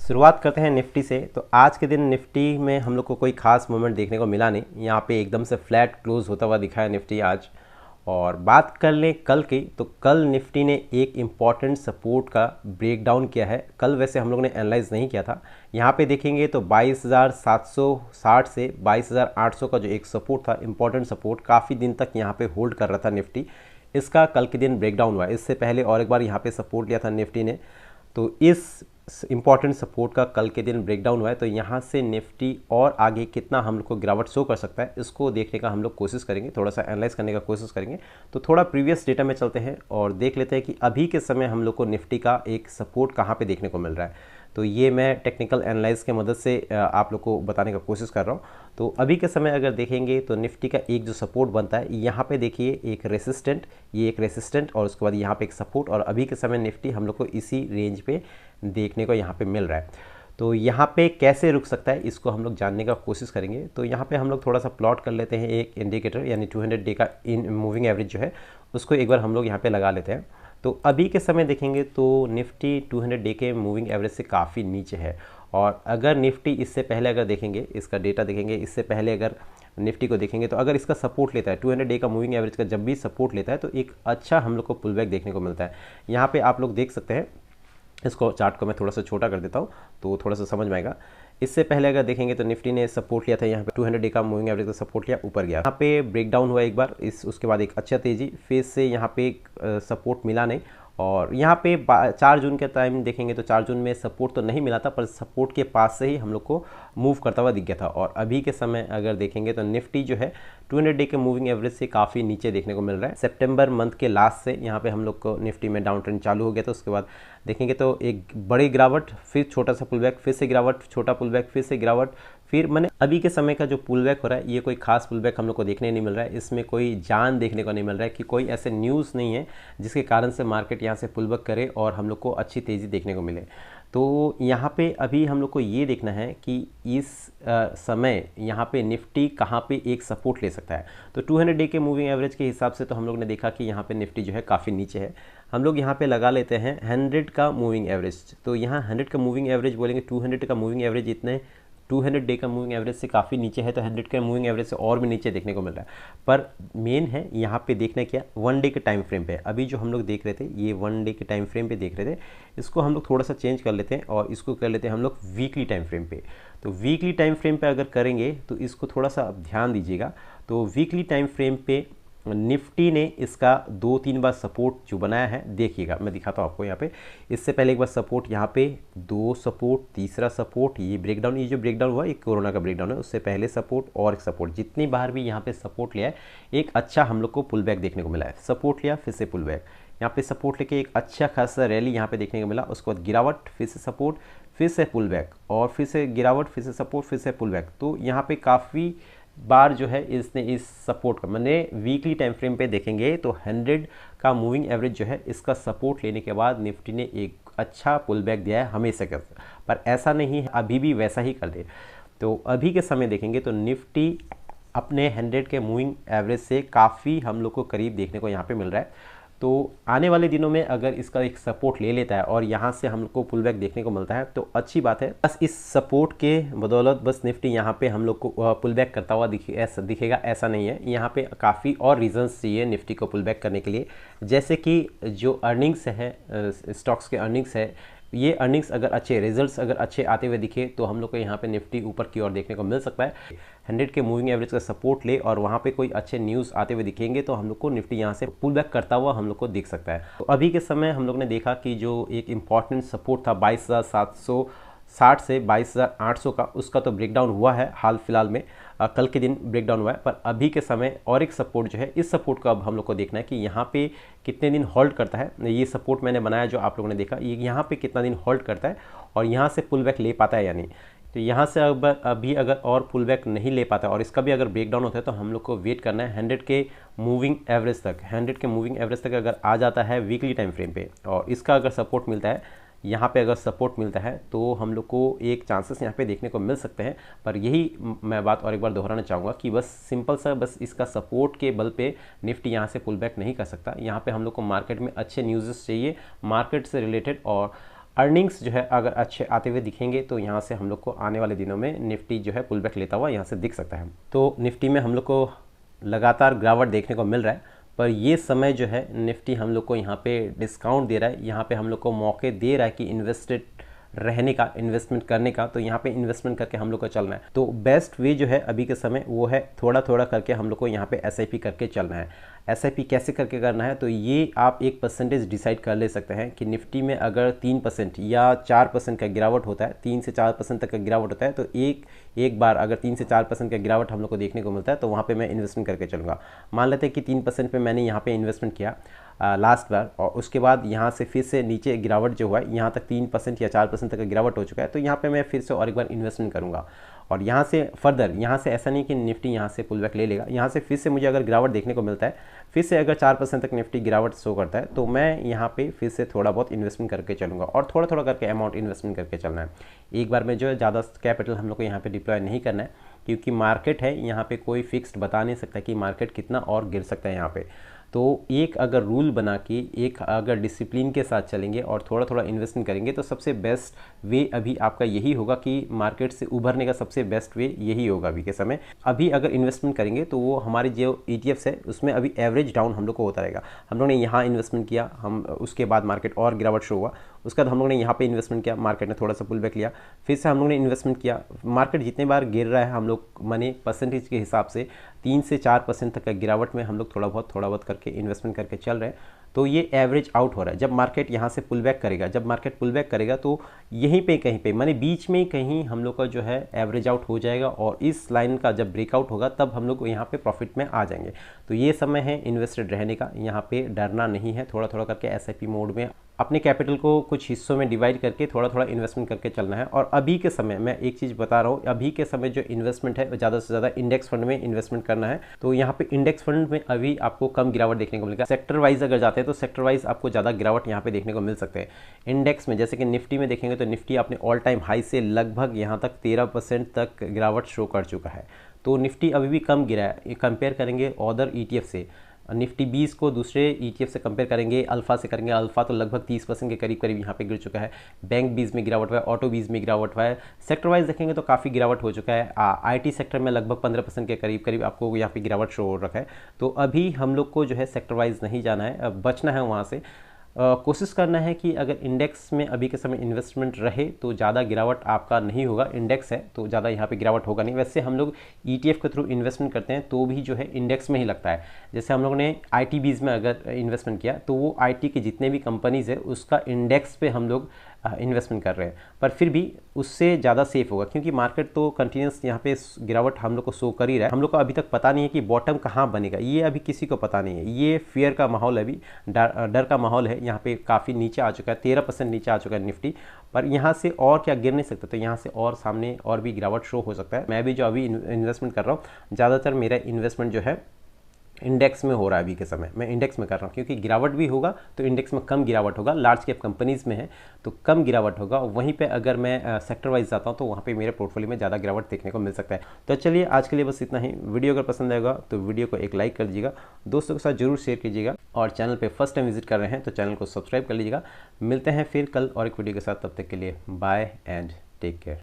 शुरुआत करते हैं निफ्टी से। तो आज के दिन निफ्टी में हम लोग को कोई खास मूवमेंट देखने को मिला नहीं। यहाँ पे एकदम से फ्लैट क्लोज होता हुआ दिखा है निफ्टी आज। और बात कर लें कल की, तो कल निफ्टी ने एक इम्पॉर्टेंट सपोर्ट का ब्रेक डाउन किया है। कल वैसे हम लोग ने एनालाइज नहीं किया था। यहाँ पे देखेंगे तो 22,760 से 22,800 का जो एक सपोर्ट था, इम्पॉर्टेंट सपोर्ट, काफ़ी दिन तक यहाँ पे होल्ड कर रहा था निफ्टी। इसका कल के दिन ब्रेक डाउन हुआ। इससे पहले और एक बार यहाँ पे सपोर्ट लिया था निफ्टी ने, तो इस इंपॉर्टेंट सपोर्ट का कल के दिन ब्रेकडाउन हुआ है। तो यहाँ से निफ्टी और आगे कितना हम लोग को गिरावट शो कर सकता है, इसको देखने का हम लोग कोशिश करेंगे, थोड़ा सा एनालाइज करने का कोशिश करेंगे। तो थोड़ा प्रीवियस डेटा में चलते हैं और देख लेते हैं कि अभी के समय हम लोग को निफ्टी का एक सपोर्ट कहाँ पे देखने को मिल रहा है। तो ये मैं टेक्निकल एनालाइज की मदद से आप लोग को बताने का कोशिश कर रहा हूँ। तो अभी के समय अगर देखेंगे तो निफ्टी का एक जो सपोर्ट बनता है, यहाँ पे देखिए एक रेसिस्टेंट, ये एक रेसिस्टेंट और उसके बाद यहाँ पे एक सपोर्ट, और अभी के समय निफ्टी हम लोग को इसी रेंज पे देखने को यहाँ पे मिल रहा है। तो यहाँ पे कैसे रुक सकता है, इसको हम लोग जानने का कोशिश करेंगे। तो यहाँ पे हम लोग थोड़ा सा प्लॉट कर लेते हैं एक इंडिकेटर, यानी 200 डे का इन मूविंग एवरेज जो है उसको एक बार हम लोग यहाँ पे लगा लेते हैं। तो अभी के समय देखेंगे तो निफ्टी 200 डे के मूविंग एवरेज से काफ़ी नीचे है। और अगर निफ्टी इससे पहले अगर देखेंगे, इसका डेटा देखेंगे, इससे पहले अगर निफ्टी को देखेंगे तो अगर इसका सपोर्ट लेता है 200 डे का मूविंग एवरेज का, जब भी सपोर्ट लेता है तो एक अच्छा हम लोग को पुल बैक देखने को मिलता है। यहाँ पे आप लोग देख सकते हैं, इसको चार्ट को मैं थोड़ा सा छोटा कर देता हूँ तो थोड़ा सा समझ में आएगा। इससे पहले अगर देखेंगे तो निफ्टी ने सपोर्ट लिया था यहाँ पे 200 डे का मूविंग एवरेज का सपोर्ट लिया, ऊपर गया, यहाँ पे ब्रेक डाउन हुआ एक बार, उसके बाद एक अच्छा तेजी, फिर से यहाँ पे सपोर्ट मिला नहीं। और यहाँ पे 4 जून के टाइम देखेंगे तो 4 जून में सपोर्ट तो नहीं मिला था, पर सपोर्ट के पास से ही हम लोग को मूव करता हुआ दिख गया था। और अभी के समय अगर देखेंगे तो निफ्टी जो है 200 डे के मूविंग एवरेज से काफ़ी नीचे देखने को मिल रहा है। सितंबर मंथ के लास्ट से यहाँ पे हम लोग को निफ्टी में डाउन ट्रेंड चालू हो गया था। उसके बाद देखेंगे तो एक बड़ी गिरावट, फिर छोटा सा पुल बैक, फिर से गिरावट, छोटा पुल बैक, फिर से गिरावट, फिर मैंने अभी के समय का जो पुल बैक हो रहा है, ये कोई खास पुल बैक हम लोग को देखने नहीं मिल रहा है। इसमें कोई जान देखने को नहीं मिल रहा है कि कोई ऐसे न्यूज़ नहीं है जिसके कारण से मार्केट यहाँ से पुल बैक करे और हम लोग को अच्छी तेज़ी देखने को मिले। तो यहाँ पे अभी हम लोग को ये देखना है कि इस समय यहाँ पे निफ्टी कहाँ पे एक सपोर्ट ले सकता है। तो 200 डे के मूविंग एवरेज के हिसाब से तो हम लोग ने देखा कि यहाँ पे निफ्टी जो है काफ़ी नीचे है। हम लोग यहाँ पे लगा लेते हैं 100 का मूविंग एवरेज। तो यहाँ 100 का मूविंग एवरेज बोलेंगे, 200 का मूविंग एवरेज इतने 200 डे का मूविंग एवरेज से काफ़ी नीचे है, तो 100 के मूविंग एवरेज से और भी नीचे देखने को मिल रहा है। पर मेन है यहाँ पे देखना क्या, 1 डे के टाइम फ्रेम पे। अभी जो हम लोग देख रहे थे ये 1 डे के टाइम फ्रेम पे देख रहे थे, इसको हम लोग थोड़ा सा चेंज कर लेते हैं और इसको कर लेते हैं हम लोग वीकली टाइम फ्रेम पे। तो वीकली टाइम फ्रेम पे अगर करेंगे तो इसको थोड़ा सा ध्यान दीजिएगा। तो वीकली टाइम फ्रेम पे निफ्टी ने इसका 2-3 बार सपोर्ट जो बनाया है, देखिएगा मैं दिखाता हूँ आपको। यहाँ पे इससे पहले एक बार सपोर्ट, यहाँ पे 2 सपोर्ट, तीसरा सपोर्ट, ये ब्रेकडाउन, ये जो ब्रेकडाउन हुआ ये कोरोना का ब्रेकडाउन है, उससे पहले सपोर्ट और एक सपोर्ट। जितनी बार भी यहाँ पे सपोर्ट लिया है, एक अच्छा हम लोग को पुल बैक देखने को मिला है। सपोर्ट लिया, फिर से पुल बैक, यहाँ पे सपोर्ट लेके एक अच्छा खासा रैली यहाँ पे देखने को मिला। उसके बाद गिरावट, फिर से सपोर्ट, फिर से पुल बैक, और फिर से गिरावट, फिर से सपोर्ट, फिर से पुल बैक। तो यहाँ पे काफ़ी बार जो है इसने इस सपोर्ट का, मैंने वीकली टाइम फ्रेम पे देखेंगे तो 100 का मूविंग एवरेज जो है इसका सपोर्ट लेने के बाद निफ्टी ने एक अच्छा पुल बैक दिया है हमेशा के, पर ऐसा नहीं है अभी भी वैसा ही कर दे। तो अभी के समय देखेंगे तो निफ्टी अपने 100 के मूविंग एवरेज से काफ़ी हम लोग को करीब देखने को यहाँ पे मिल रहा है। तो आने वाले दिनों में अगर इसका एक सपोर्ट ले लेता है और यहाँ से हम लोग को पुल बैक देखने को मिलता है तो अच्छी बात है। बस इस सपोर्ट के बदौलत बस निफ्टी यहाँ पे हम लोग को पुल बैक करता हुआ दिखेगा ऐसा नहीं है। यहाँ पे काफ़ी और रीजंस चाहिए निफ्टी को पुल बैक करने के लिए, जैसे कि जो अर्निंग्स है, स्टॉक्स के अर्निंग्स है, ये अर्निंग्स अगर अच्छे, रिजल्ट्स अगर अच्छे आते हुए दिखे तो हम लोग को यहाँ पे निफ्टी ऊपर की ओर देखने को मिल सकता है। 100 के मूविंग एवरेज का सपोर्ट ले और वहाँ पे कोई अच्छे न्यूज़ आते हुए दिखेंगे तो हम लोग को निफ्टी यहाँ से पुल बैक करता हुआ हम लोग को दिख सकता है। तो अभी के समय हम लोग ने देखा कि जो एक इम्पॉर्टेंट सपोर्ट था 22,760 से 22,800 का, उसका तो ब्रेकडाउन हुआ है हाल फिलहाल में, कल के दिन ब्रेकडाउन हुआ है। पर अभी के समय और एक सपोर्ट जो है, इस सपोर्ट को अब हम लोग को देखना है कि यहाँ पे कितने दिन होल्ड करता है। ये सपोर्ट मैंने बनाया जो आप लोगों ने देखा, ये यहाँ पे कितना दिन होल्ड करता है और यहाँ से पुल बैक ले पाता है या नहीं। तो यहाँ से अभी अगर और पुल बैक नहीं ले पाता है और इसका भी अगर ब्रेकडाउन होता है तो हम लोग को वेट करना है 100 के मूविंग एवरेज तक। 100 के मूविंग एवरेज तक अगर आ जाता है वीकली टाइम फ्रेम पे और इसका अगर सपोर्ट मिलता है, यहाँ पे अगर सपोर्ट मिलता है तो हम लोग को एक चांसेस यहाँ पे देखने को मिल सकते हैं। पर यही मैं बात और एक बार दोहराना चाहूँगा कि बस सिंपल सा, बस इसका सपोर्ट के बल पे निफ्टी यहाँ से पुल बैक नहीं कर सकता। यहाँ पे हम लोग को मार्केट में अच्छे न्यूज़ चाहिए, मार्केट से रिलेटेड, और अर्निंग्स जो है अगर अच्छे आते हुए दिखेंगे तो यहाँ से हम लोग को आने वाले दिनों में निफ्टी जो है पुल बैक लेता हुआ यहाँ से दिख सकता है। तो निफ्टी में हम लोग को लगातार गिरावट देखने को मिल रहा है, पर ये समय जो है निफ्टी हम लोग को यहाँ पे डिस्काउंट दे रहा है, यहाँ पे हम लोग को मौके दे रहा है कि इन्वेस्टेड रहने का, इन्वेस्टमेंट करने का। तो यहाँ पे इन्वेस्टमेंट करके हम लोग को चलना है। तो बेस्ट वे जो है अभी के समय वो है थोड़ा थोड़ा करके हम लोग को यहाँ पे एसआईपी करके चलना है। एसआईपी कैसे करके करना है, तो ये आप एक परसेंटेज डिसाइड कर ले सकते हैं कि निफ्टी में अगर 3% या 4% का गिरावट होता है, 3 से 4% तक का गिरावट होता है, तो एक बार अगर 3 से 4% का गिरावट हम लोग को देखने को मिलता है तो वहाँ पे मैं इन्वेस्टमेंट करके चलूँगा। मान लेते हैं कि 3% पे मैंने यहाँ पे इन्वेस्टमेंट किया लास्ट बार, और उसके बाद यहाँ से फिर से नीचे गिरावट जो हुआ है, यहाँ तक 3% या 4% तक का गिरावट हो चुका है, तो यहाँ पे मैं फिर से और एक बार इन्वेस्टमेंट करूँगा। और यहाँ से फर्दर, यहाँ से ऐसा नहीं कि निफ्टी यहाँ से पुल बैक ले लेगा, यहाँ से फिर से मुझे अगर गिरावट देखने को मिलता है, फिर से अगर 4% तक निफ्टी गिरावट शो करता है, तो मैं यहाँ पे फिर से थोड़ा बहुत इन्वेस्टमेंट करके चलूँगा और थोड़ा थोड़ा करके अमाउंट इन्वेस्टमेंट करके चलना है। एक बार में जो है ज़्यादा कैपिटल हम लोग को यहाँ पे डिप्लॉय नहीं करना है, क्योंकि मार्केट है, यहाँ पे कोई फिक्स्ड बता नहीं सकता कि मार्केट कितना और गिर सकता है यहाँ पे। तो एक अगर रूल बना के, एक अगर डिसिप्लिन के साथ चलेंगे और थोड़ा थोड़ा इन्वेस्टमेंट करेंगे तो सबसे बेस्ट वे अभी आपका यही होगा कि मार्केट से उभरने का सबसे बेस्ट वे यही होगा अभी के समय। अभी अगर इन्वेस्टमेंट करेंगे तो वो हमारे जो ETFs है उसमें अभी एवरेज डाउन हम लोग को होता रहेगा। हम लोग ने यहाँ इन्वेस्टमेंट किया, हम उसके बाद मार्केट और गिरावट शो हुआ, उसके बाद हम लोग ने यहाँ पे इन्वेस्टमेंट किया, मार्केट ने थोड़ा सा पुल बैक लिया, फिर से हम लोग ने इन्वेस्टमेंट किया। मार्केट जितने बार गिर रहा है हम लोग माने परसेंटेज के हिसाब से 3 से 4% तक का गिरावट में हम लोग थोड़ा बहुत करके इन्वेस्टमेंट करके चल रहे हैं, तो ये एवरेज आउट हो रहा है। जब मार्केट यहाँ से पुल बैक करेगा, जब मार्केट पुल बैक करेगा तो यहीं पे कहीं पे माने बीच में कहीं हम लोग का जो है एवरेज आउट हो जाएगा, और इस लाइन का जब ब्रेकआउट होगा तब हम लोग यहाँ पे प्रॉफिट में आ जाएंगे। तो ये समय है इन्वेस्टेड रहने का, यहाँ पे डरना नहीं है, थोड़ा थोड़ा करके SIP मोड में अपने कैपिटल को कुछ हिस्सों में डिवाइड करके थोड़ा थोड़ा इन्वेस्टमेंट करके चलना है। और अभी के समय मैं एक चीज़ बता रहा हूँ, अभी के समय जो इन्वेस्टमेंट है ज़्यादा से ज़्यादा इंडेक्स फंड में इन्वेस्टमेंट करना है। तो यहाँ पे इंडेक्स फंड में अभी आपको कम गिरावट देखने को मिलेगा। सेक्टर वाइज अगर जाते हैं तो सेक्टर वाइज आपको ज़्यादा गिरावट यहाँ पे देखने को मिल सकते हैं। इंडेक्स में जैसे कि निफ्टी में देखेंगे तो निफ्टी अपने ऑल टाइम हाई से लगभग यहाँ तक 13% तक गिरावट शो कर चुका है। तो निफ्टी अभी भी कम गिरा है, कंपेयर करेंगे अदर ETF से। निफ्टी 20 को दूसरे ETF से कंपेयर करेंगे, अल्फा से करेंगे, अल्फा तो लगभग 30% के करीब करीब यहाँ पे गिर चुका है। बैंक 20 में गिरावट हुआ है, ऑटो 20 में गिरावट हुआ है। सेक्टर वाइज देखेंगे तो काफ़ी गिरावट हो चुका है। IT सेक्टर में लगभग 15% के करीब करीब आपको यहाँ पे गिरावट शो हो रखा है। तो अभी हम लोग को जो है सेक्टर वाइज नहीं जाना है, बचना है वहाँ से। कोशिश करना है कि अगर इंडेक्स में अभी के समय इन्वेस्टमेंट रहे तो ज़्यादा गिरावट आपका नहीं होगा। इंडेक्स है तो ज़्यादा यहाँ पे गिरावट होगा नहीं। वैसे हम लोग ETF के थ्रू इन्वेस्टमेंट करते हैं तो भी जो है इंडेक्स में ही लगता है। जैसे हम लोगों ने ITBs में अगर इन्वेस्टमेंट किया तो वो IT के जितने भी कंपनीज़ है उसका इंडेक्स पे हम लोग इन्वेस्टमेंट कर रहे हैं, पर फिर भी उससे ज़्यादा सेफ होगा, क्योंकि मार्केट तो कंटिन्यूस यहाँ पे गिरावट हम लोग को शो कर ही रहा है। हम लोग को अभी तक पता नहीं है कि बॉटम कहाँ बनेगा, ये अभी किसी को पता नहीं है। ये फियर का माहौल है, अभी डर का माहौल है। यहाँ पे काफ़ी नीचे आ चुका है, 13% नीचे आ चुका है निफ्टी, पर यहाँ से और क्या गिर नहीं सकता, तो यहाँ से और सामने और भी गिरावट शो हो सकता है। मैं भी जो अभी इन्वेस्टमेंट कर रहा हूँ, ज़्यादातर मेरा इन्वेस्टमेंट जो है इंडेक्स में हो रहा है। अभी के समय मैं इंडेक्स में कर रहा हूँ, क्योंकि गिरावट भी होगा तो इंडेक्स में कम गिरावट होगा। लार्ज कैप कंपनीज़ में है तो कम गिरावट होगा, वहीं पे अगर मैं सेक्टर वाइज जाता हूँ तो वहाँ पे मेरे पोर्टफोलियो में ज़्यादा गिरावट देखने को मिल सकता है। तो चलिए आज के लिए बस इतना ही। वीडियो अगर पसंद आएगा तो वीडियो को एक लाइक कर दीजिएगा, दोस्तों के साथ जरूर शेयर कीजिएगा, और चैनल पर फर्स्ट टाइम विजिट कर रहे हैं तो चैनल को सब्सक्राइब कर लीजिएगा। मिलते हैं फिर कल और एक वीडियो के साथ, तब तक के लिए बाय एंड टेक केयर।